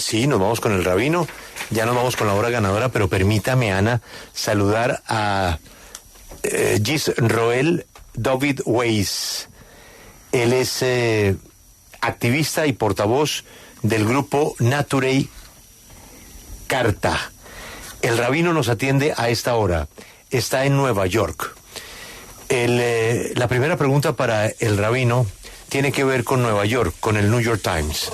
Sí, nos vamos con el rabino, ya nos vamos con la hora ganadora, pero permítame, Ana, saludar a Yisroel Dovid Weiss. Él es activista y portavoz del grupo Naturei Carta. El rabino nos atiende a esta hora, está en Nueva York. La primera pregunta para el rabino tiene que ver con Nueva York, con el New York Times.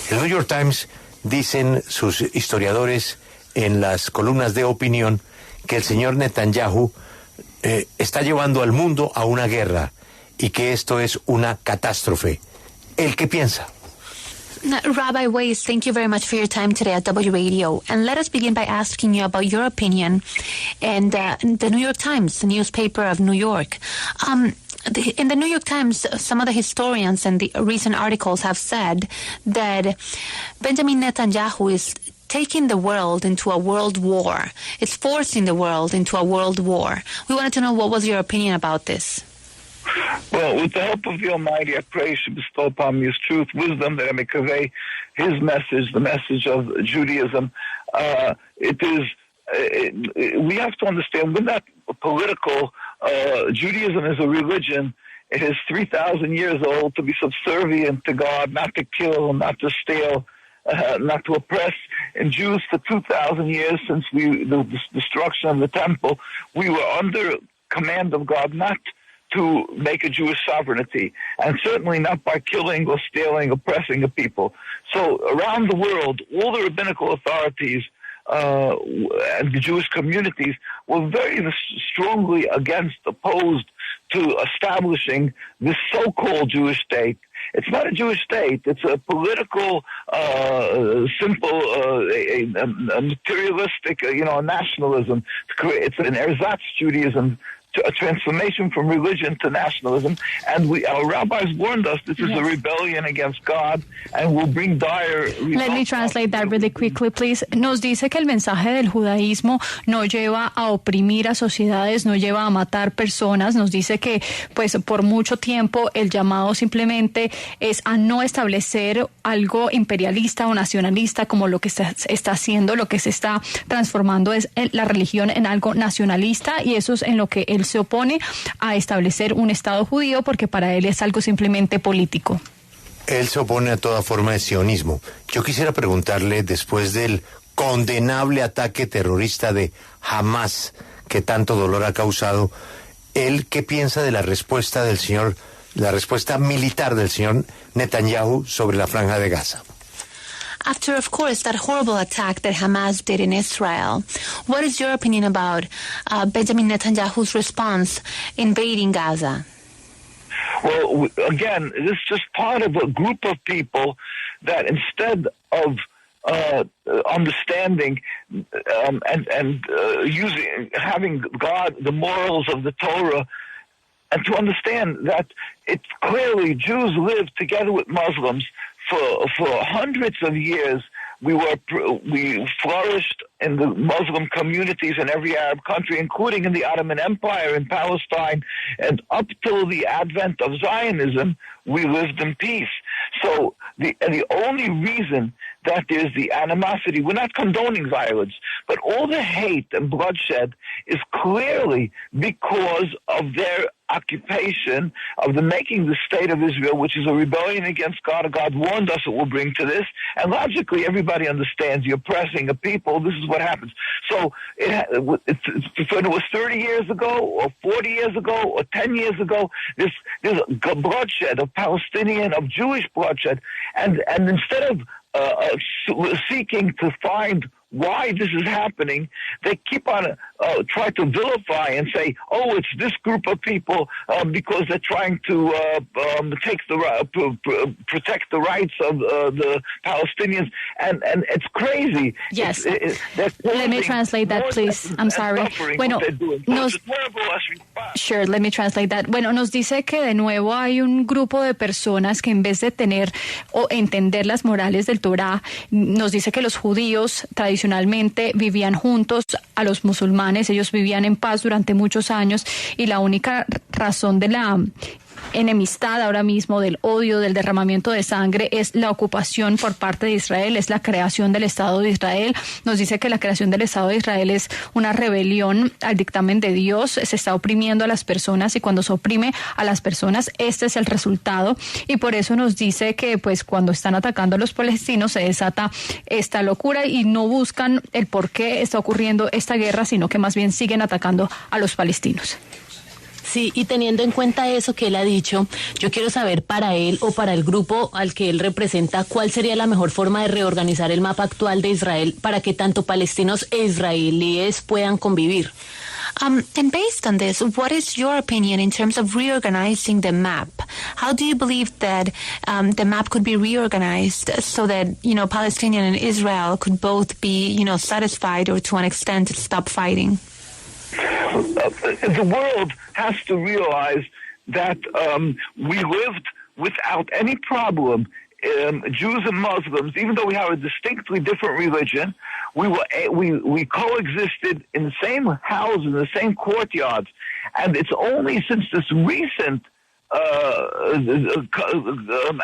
El New York Times, dicen sus historiadores en las columnas de opinión, que el señor Netanyahu está llevando al mundo a una guerra y que esto es una catástrofe. ¿Él qué piensa? Rabbi Weiss, thank you very much for your time today at W Radio. And let us begin by asking you about your opinion and the New York Times, the newspaper of New York. In the New York Times, some of the historians and the recent articles have said that Benjamin Netanyahu is taking the world into a world war. It's forcing the world into a world war. We wanted to know what was your opinion about this. Well, with the help of the Almighty, I pray He should bestow upon me His truth, wisdom, that I may convey His message, the message of Judaism. We have to understand, we're not political. Judaism is a religion. It is 3,000 years old, to be subservient to God, not to kill, not to steal, not to oppress. And Jews, for 2,000 years, since the destruction of the temple, we were under command of God not to make a Jewish sovereignty, and certainly not by killing or stealing, oppressing a people. So around the world, all the rabbinical authorities and the Jewish communities were very strongly opposed to establishing this so-called Jewish state. It's not a Jewish state. It's a political, simple, a materialistic, nationalism. It's an ersatz Judaism, a transformation from religion to nationalism, and our rabbis warned us this is a rebellion against God and will bring dire results. Let me translate that really quickly, please. Nos dice que el mensaje del judaísmo no lleva a oprimir a sociedades, no lleva a matar personas. Nos dice que, pues, por mucho tiempo el llamado simplemente es a no establecer algo imperialista o nacionalista como lo que está haciendo, lo que se está transformando es la religión en algo nacionalista, y eso es en lo que él se opone, a establecer un Estado judío, porque para él es algo simplemente político. Él se opone a toda forma de sionismo. Yo quisiera preguntarle, después del condenable ataque terrorista de Hamás, que tanto dolor ha causado, ¿él qué piensa de la respuesta militar del señor Netanyahu sobre la Franja de Gaza? After, of course, that horrible attack that Hamás did in Israel, what is your opinion about Benjamin Netanyahu's response invading Gaza? Well, again, this is just part of a group of people that instead of understanding and having God, the morals of the Torah, and to understand that it's clearly Jews live together with Muslims for hundreds of years. We flourished in the Muslim communities in every Arab country, including in the Ottoman Empire in Palestine, and up till the advent of Zionism, we lived in peace. So the only reason that there's the animosity, we're not condoning violence, but all the hate and bloodshed is clearly because of their occupation of the making the state of Israel, which is a rebellion against God. God warned us it will bring to this, and logically everybody understands you're oppressing a people. This is what happens. So it was 30 years ago, or 40 years ago, or 10 years ago, there's bloodshed of Palestinian, of Jewish bloodshed, and instead of seeking to find why this is happening, they keep on try to vilify and say, "Oh, it's this group of people because they're trying to protect the rights of the Palestinians," and it's crazy. Yes. Let me translate that, please. I'm sorry. Bueno, Sure, let me translate that. Bueno, nos dice que de nuevo hay un grupo de personas que en vez de tener o entender las morales del Torá, nos dice que los judíos tradicionalmente vivían juntos a los musulmanes, ellos vivían en paz durante muchos años, y la única razón de la enemistad ahora mismo, del odio, del derramamiento de sangre, es la ocupación por parte de Israel, es la creación del Estado de Israel. Nos dice que la creación del Estado de Israel es una rebelión al dictamen de Dios, se está oprimiendo a las personas y cuando se oprime a las personas, este es el resultado. Y por eso nos dice que pues cuando están atacando a los palestinos se desata esta locura y no buscan el por qué está ocurriendo esta guerra, sino que más bien siguen atacando a los palestinos. Sí, y teniendo en cuenta eso que él ha dicho, yo quiero saber para él o para el grupo al que él representa, ¿cuál sería la mejor forma de reorganizar el mapa actual de Israel para que tanto palestinos e israelíes puedan convivir? And based on this, what is your opinion in terms of reorganizing the map? How do you believe that the map could be reorganized so that, Palestinian and Israel could both be, satisfied or to an extent stop fighting? The world has to realize that we lived without any problem. Jews and Muslims, even though we have a distinctly different religion, we coexisted in the same houses, in the same courtyards, and it's only since this recent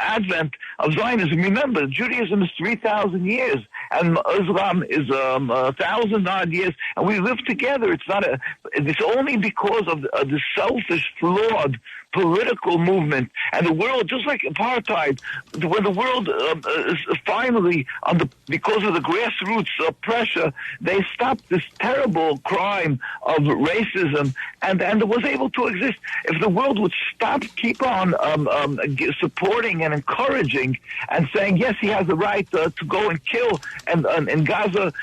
advent of Zionism. Remember, Judaism is 3,000 years, and Islam is 1,000-odd years, and we live together. It's only because of the selfish, flawed political movement, and the world, just like apartheid, when the world is finally, because of the grassroots pressure, they stopped this terrible crime of racism, and it was able to exist. If the world would keep on supporting and encouraging and saying, yes, he has the right to go and kill and in Gaza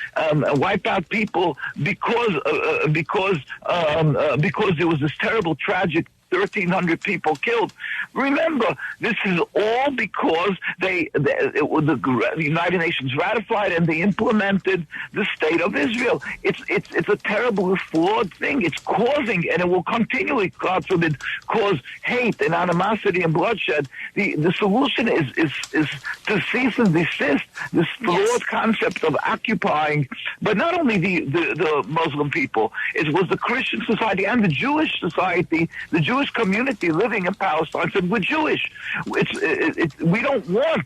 wipe out people because there was this terrible, tragic 1,300 people killed. Remember, this is all because the United Nations ratified and they implemented the State of Israel. It's a terrible, flawed thing. It's causing, and it will continually, God forbid, cause hate and animosity and bloodshed. The solution is to cease and desist this flawed concept of occupying, but not only the Muslim people. It was the Christian society and the Jewish society, the Jewish community living in Palestine said, we're Jewish. We don't want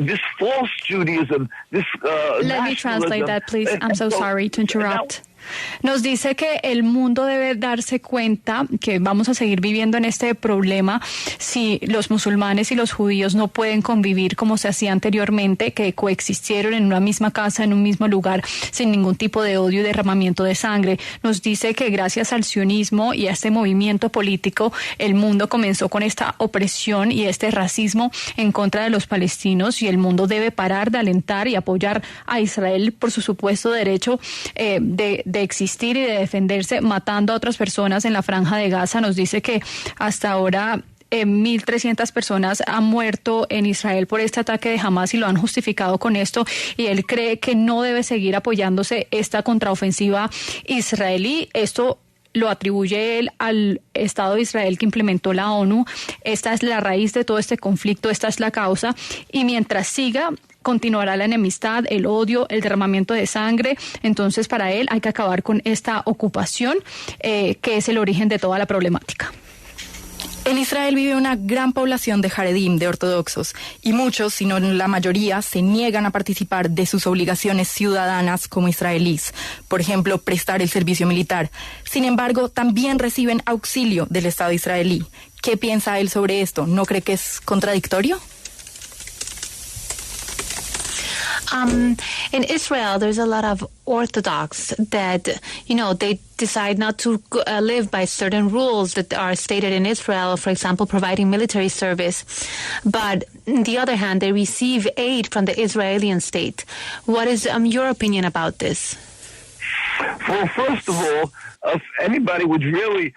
this false Judaism, this Let me translate that, please. I'm so sorry to interrupt. Nos dice que el mundo debe darse cuenta que vamos a seguir viviendo en este problema si los musulmanes y los judíos no pueden convivir como se hacía anteriormente, que coexistieron en una misma casa, en un mismo lugar, sin ningún tipo de odio y derramamiento de sangre. Nos dice que gracias al sionismo y a este movimiento político, el mundo comenzó con esta opresión y este racismo en contra de los palestinos, y el mundo debe parar de alentar y apoyar a Israel por su supuesto derecho de existir y de defenderse, matando a otras personas en la franja de Gaza. Nos dice que hasta ahora 1.300 personas han muerto en Israel por este ataque de Hamás y lo han justificado con esto, y él cree que no debe seguir apoyándose esta contraofensiva israelí. Esto lo atribuye él al Estado de Israel que implementó la ONU. Esta es la raíz de todo este conflicto, esta es la causa, y mientras siga, continuará la enemistad, el odio, el derramamiento de sangre. Entonces, para él hay que acabar con esta ocupación que es el origen de toda la problemática. En Israel vive una gran población de Haredim, de ortodoxos, y muchos, si no la mayoría, se niegan a participar de sus obligaciones ciudadanas como israelíes, por ejemplo, prestar el servicio militar. Sin embargo, también reciben auxilio del Estado israelí. ¿Qué piensa él sobre esto? ¿No cree que es contradictorio? In Israel, there's a lot of Orthodox that, they decide not to live by certain rules that are stated in Israel, for example, providing military service. But on the other hand, they receive aid from the Israeli state. What is your opinion about this? Well, first of all, if anybody would really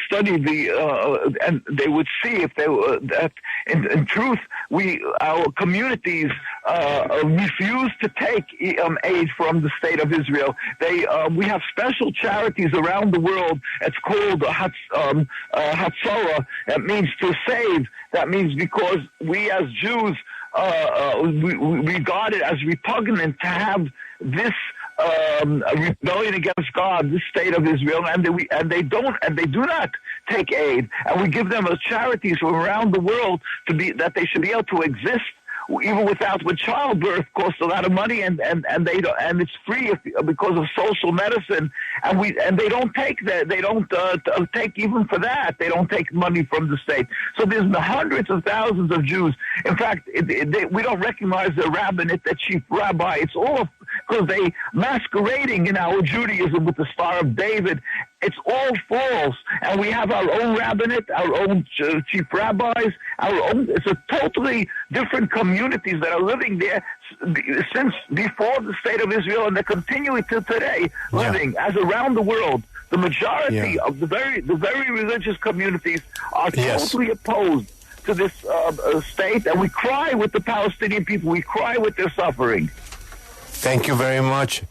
study and they would see if they were that in truth our communities refuse to take aid from the State of Israel. We have special charities around the world. It's called Hatzara. That means to save. That means because we as Jews we regard it as repugnant to have this a rebellion against God, the state of Israel, and they do not take aid, and we give them charities from around the world that they should be able to exist even when childbirth costs a lot of money, and it's free because of social medicine, and they don't take that. They don't take even for that. They don't take money from the state. So there's hundreds of thousands of Jews. In fact, we don't recognize the rabbinate, the chief rabbi. It's all because they masquerading in our Judaism with the Star of David. It's all false, and we have our own rabbinate, our own chief rabbis, our own. It's a totally different communities that are living there since before the state of Israel, and they're continuing to today living as around the world. The majority of the very religious communities are totally opposed to this state, and we cry with the Palestinian people. We cry with their suffering. Thank you very much,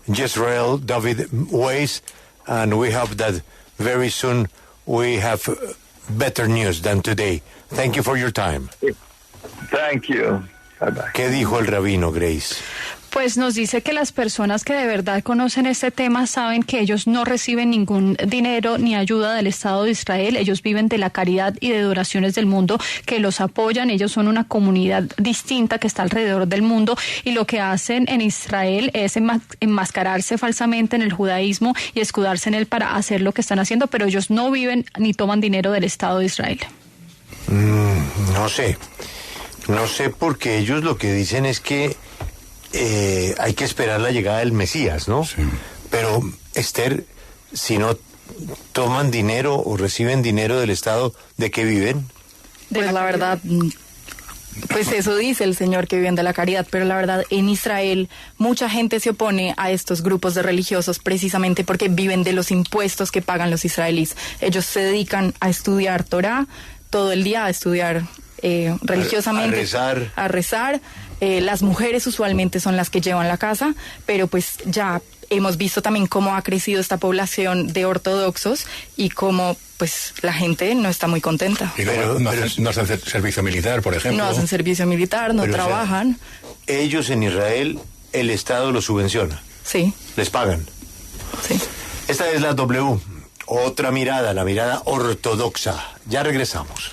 Yisroel Dovid Weiss. And we hope that very soon we have better news than today. Thank you for your time. Thank you. Bye-bye. ¿Qué dijo el rabino, Grace? Pues nos dice que las personas que de verdad conocen este tema saben que ellos no reciben ningún dinero ni ayuda del Estado de Israel. Ellos viven de la caridad y de donaciones del mundo que los apoyan. Ellos son una comunidad distinta que está alrededor del mundo, y lo que hacen en Israel es enmascararse falsamente en el judaísmo y escudarse en él para hacer lo que están haciendo, pero ellos no viven ni toman dinero del Estado de Israel. No sé porque ellos lo que dicen es que hay que esperar la llegada del Mesías, ¿no? Sí. Pero, Esther, si no toman dinero o reciben dinero del Estado, ¿de qué viven? Pues la verdad, pues eso dice el Señor, que viven de la caridad, pero la verdad, en Israel mucha gente se opone a estos grupos de religiosos precisamente porque viven de los impuestos que pagan los israelíes. Ellos se dedican a estudiar Torah todo el día, a estudiar religiosamente, a rezar. Las mujeres usualmente son las que llevan la casa, pero pues ya hemos visto también cómo ha crecido esta población de ortodoxos y cómo pues la gente no está muy contenta. Y no hacen servicio militar, por ejemplo. No hacen servicio militar, no trabajan. O sea, ellos en Israel, el Estado los subvenciona. Sí. Les pagan. Sí. Esta es la W, otra mirada, la mirada ortodoxa. Ya regresamos.